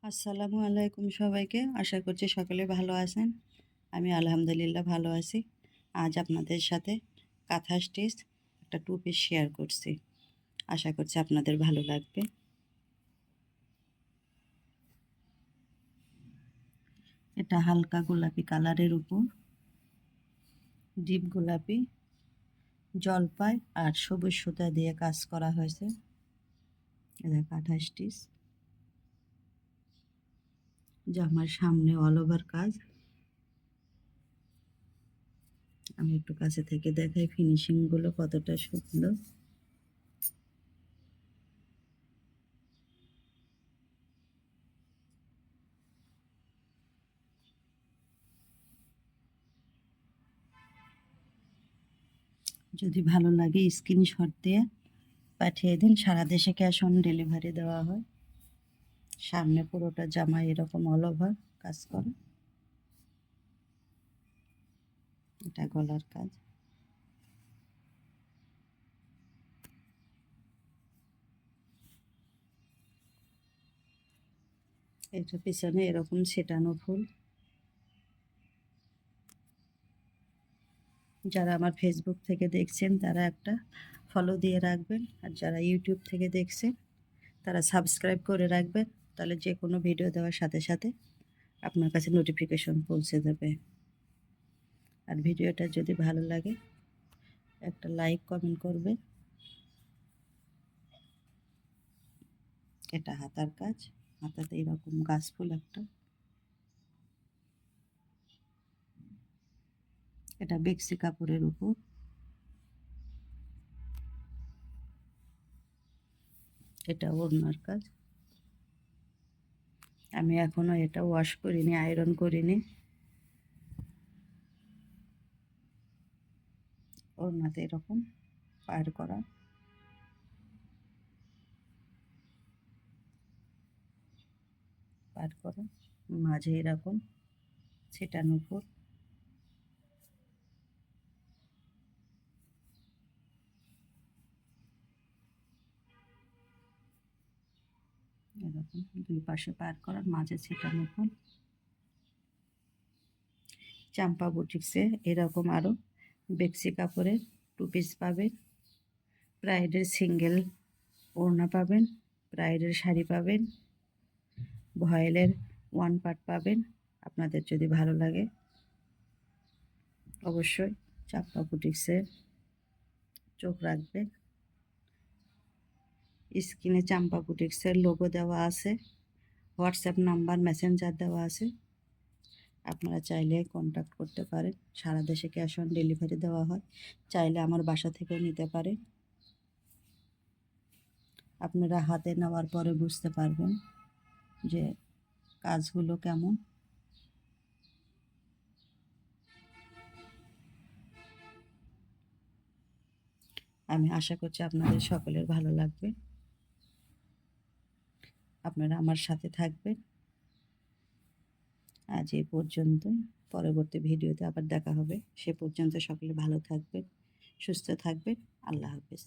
আসসালামু আলাইকুম সবাইকে। আশা করছি সকলে ভালো আছেন। আমি আলহামদুলিল্লাহ ভালো আছি। আজ আপনাদের সাথে কাঁথা স্টিচ একটা টু পিস শেয়ার করছি। আশা করছি আপনাদের ভালো লাগবে। এটা হালকা গোলাপি কালারের উপর ডিপ গোলাপি, জলপাই আর সবুজ সুতা দিয়ে কাজ করা হয়েছে। এটা কাঁথা স্টিচ। জামার সামনে অল ওভার কাজ। আমি একটু কাছে থেকে দেখাই ফিনিশিংগুলো কতটা সুন্দর। যদি ভালো লাগে স্ক্রিনশট দিয়ে পাঠিয়ে দিন। সারা দেশে ক্যাশ অন ডেলিভারি দেওয়া হয়। সামনে পুরোটা জামা এরকম অল ওভার কাজ করে। এটা গলার কাজ। এটা পিছনে এরকম ছেটানো ফুল। যারা আমার ফেসবুক থেকে দেখছেন তারা একটা ফলো দিয়ে রাখবেন, আর যারা ইউটিউব থেকে দেখছেন তারা সাবস্ক্রাইব করে রাখবেন। তাহলে যে কোনো ভিডিও দেওয়ার সাথে সাথে আপনার কাছে নোটিফিকেশন পৌঁছে যাবে। আর ভিডিওটা যদি ভালো লাগে একটা লাইক কমেন্ট করবেন। এটা হাতার কাজ। হাতাতে এরকম গাছ ফুল একটা। এটা বেক্সি কাপড়ের উপর। এটা ওড়নার কাজ। আমি এখনো এটা ওয়াশ করিনি, আয়রন করিনি। ওড়নাতে এরকম পার করা। পার করা মাঝে এরকম ছেটানো ফুল। এরকম দুই পাশে পার করার মাঝে ছেটানো ফুল। চাম্পা বুটিক্সে এরকম আরও বেক্সি কাপড়ের টু পিস পাবেন। ব্রাইডের সিঙ্গেল ওড়না পাবেন, ব্রাইডের শাড়ি পাবেন, ভয়েলের ওয়ান পার্ট পাবেন। আপনাদের যদি ভালো লাগে অবশ্যই চাম্পা বুটিক্সে চোখ রাখবেন। স্ক্রিনে চাম্পা বুটিক্সের লোগো দেওয়া আছে, হোয়াটসঅ্যাপ নাম্বার মেসেঞ্জার দেওয়া আছে। আপনারা চাইলে কন্ট্যাক্ট করতে পারেন। সারা দেশে ক্যাশ অন ডেলিভারি দেওয়া হয়। চাইলে আমার বাসা থেকেও নিতে পারেন। আপনারা হাতে নেওয়ার পরে বুঝতে পারবেন যে কাজগুলো কেমন। আমি আশা করছি আপনাদের সকলের ভালো লাগবে। আপনারা আমার সাথে থাকবেন। আজ এই পর্যন্তই। পরবর্তী ভিডিওতে আবার দেখা হবে। সে পর্যন্ত সকলে ভালো থাকবেন, সুস্থ থাকবেন। আল্লাহ হাফেজ।